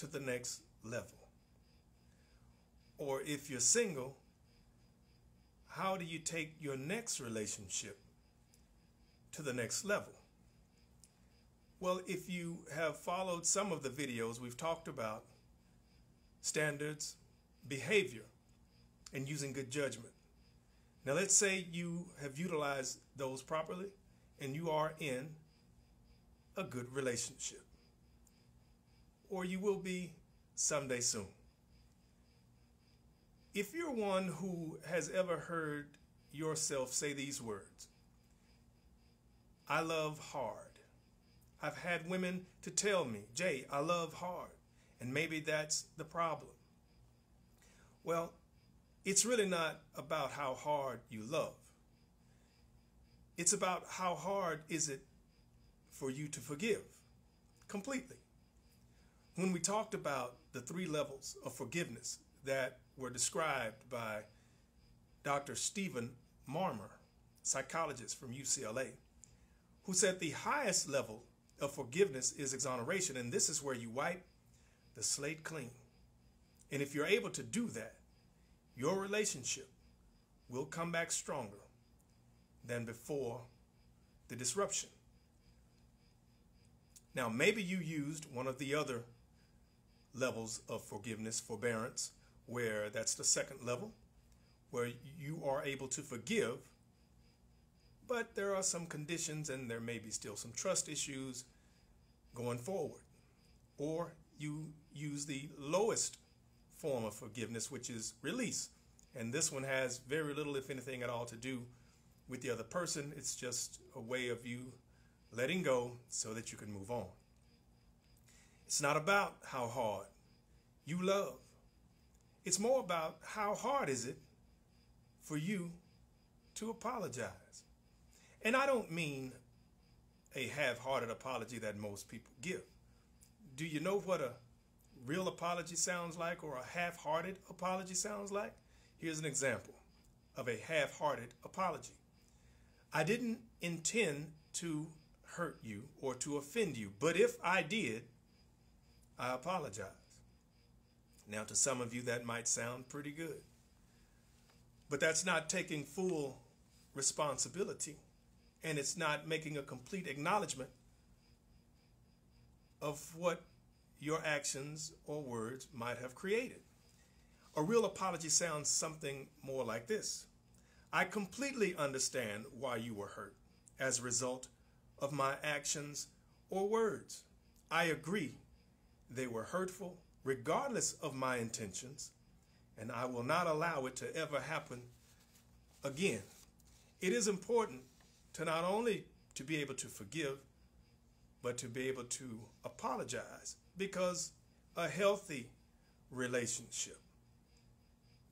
to the next level? Or if you're single, how do you take your next relationship to the next level? Well, if you have followed some of the videos, we've talked about standards, behavior, and using good judgment. Now, let's say you have utilized those properly and you are in a good relationship, or you will be someday soon. If you're one who has ever heard yourself say these words, I love hard. I've had women to tell me, Jay, I love hard. And maybe that's the problem. Well, it's really not about how hard you love. It's about how hard is it for you to forgive completely. When we talked about the 3 levels of forgiveness that were described by Dr. Stephen Marmer, psychologist from UCLA, who said the highest level of forgiveness is exoneration, and this is where you wipe the slate clean. And if you're able to do that, your relationship will come back stronger than before the disruption. Now, maybe you used one of the other levels of forgiveness, forbearance, where that's the 2nd level, where you are able to forgive, but there are some conditions and there may be still some trust issues going forward. Or you use the lowest form of forgiveness, which is release. And this one has very little, if anything at all, to do with the other person. It's just a way of you letting go so that you can move on. It's not about how hard you love. It's more about how hard is it for you to apologize. And I don't mean a half-hearted apology that most people give. Do you know what a real apology sounds like, or a half-hearted apology sounds like? Here's an example of a half-hearted apology. I didn't intend to hurt you or to offend you, but if I did, I apologize. Now, to some of you, that might sound pretty good, but that's not taking full responsibility, and it's not making a complete acknowledgement of what your actions or words might have created. A real apology sounds something more like this. I completely understand why you were hurt as a result of my actions or words. I agree they were hurtful regardless of my intentions, and I will not allow it to ever happen again. It is important to not only to be able to forgive, but to be able to apologize, because a healthy relationship,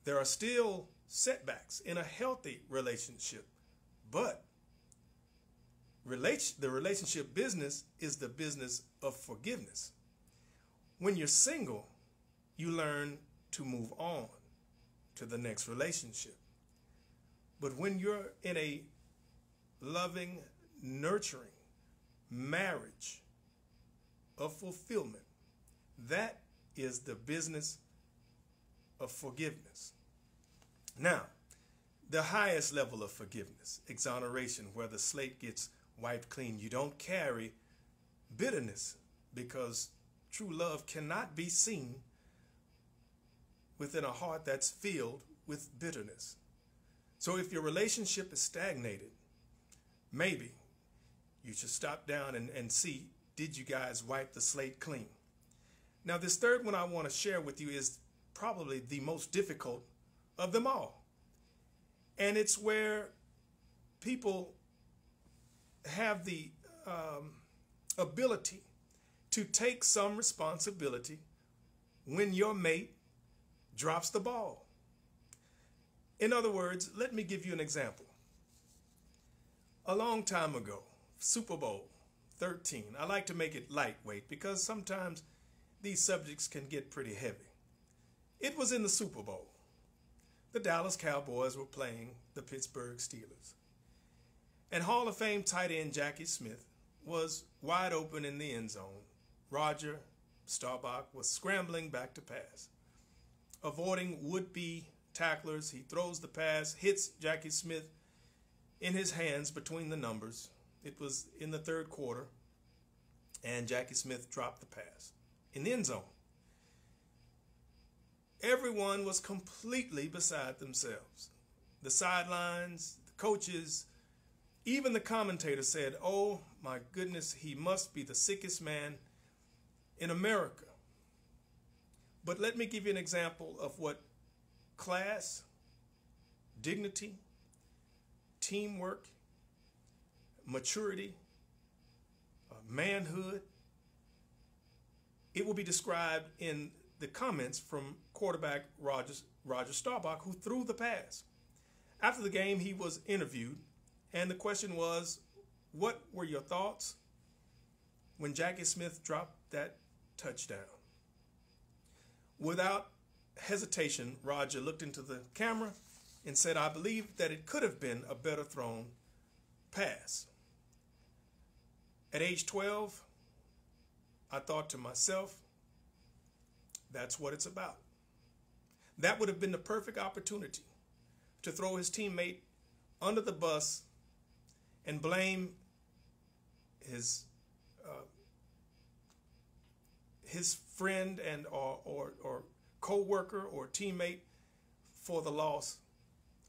there are still setbacks in a healthy relationship, but the relationship business is the business of forgiveness. When you're single, you learn to move on to the next relationship. But when you're in a loving, nurturing marriage of fulfillment, that is the business of forgiveness. Now, the highest level of forgiveness, exoneration, where the slate gets wiped clean. You don't carry bitterness, because true love cannot be seen within a heart that's filled with bitterness. So if your relationship is stagnated, maybe you should stop down and see, did you guys wipe the slate clean? Now, this third one I want to share with you is probably the most difficult of them all. And it's where people have the ability to take some responsibility when your mate drops the ball. In other words, let me give you an example. A long time ago, Super Bowl 13, I like to make it lightweight because sometimes these subjects can get pretty heavy. It was in the Super Bowl. The Dallas Cowboys were playing the Pittsburgh Steelers. And Hall of Fame tight end Jackie Smith was wide open in the end zone. Roger Staubach was scrambling back to pass. Avoiding would-be tacklers, he throws the pass, hits Jackie Smith in his hands between the numbers. It was in the third quarter, and Jackie Smith dropped the pass in the end zone. Everyone was completely beside themselves. The sidelines, the coaches, even the commentator said, "Oh my goodness, he must be the sickest man in America." But let me give you an example of what class, dignity, teamwork, maturity, manhood, it will be described in the comments from quarterback Roger Staubach, who threw the pass. After the game, he was interviewed, and the question was, what were your thoughts when Jackie Smith dropped that touchdown? Without hesitation, Roger looked into the camera and said, "I believe that it could have been a better thrown pass." At age 12, I thought to myself, that's what it's about. That would have been the perfect opportunity to throw his teammate under the bus and blame his friend and or co-worker or teammate for the loss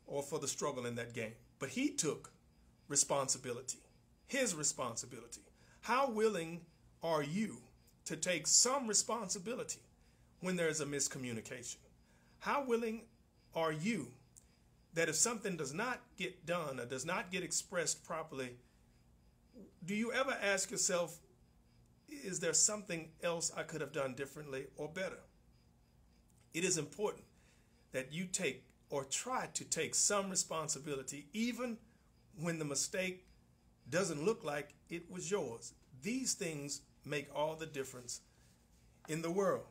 or for the struggle in that game. But he took responsibility, his responsibility. How willing are you to take some responsibility when there's a miscommunication? How willing are you that if something does not get done or does not get expressed properly, do you ever ask yourself, is there something else I could have done differently or better? It is important that you take or try to take some responsibility even when the mistake doesn't look like it was yours. These things make all the difference in the world.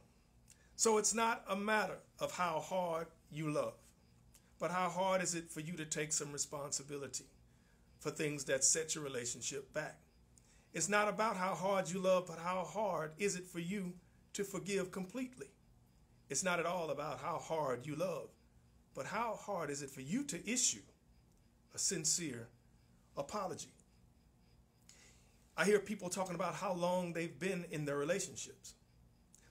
So it's not a matter of how hard you love, but how hard is it for you to take some responsibility for things that set your relationship back. It's not about how hard you love, but how hard is it for you to forgive completely. It's not at all about how hard you love, but how hard is it for you to issue a sincere apology. I hear people talking about how long they've been in their relationships,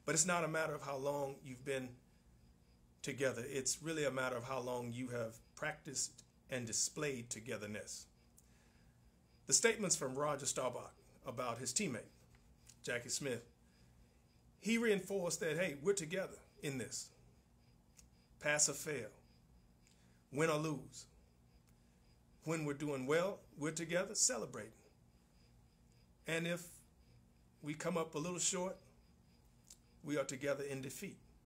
but it's not a matter of how long you've been together. It's really a matter of how long you have practiced and displayed togetherness. The statements from Roger Staubach about his teammate, Jackie Smith, he reinforced that, hey, we're together in this. Pass or fail, win or lose. When we're doing well, we're together celebrating. And if we come up a little short, we are together in defeat.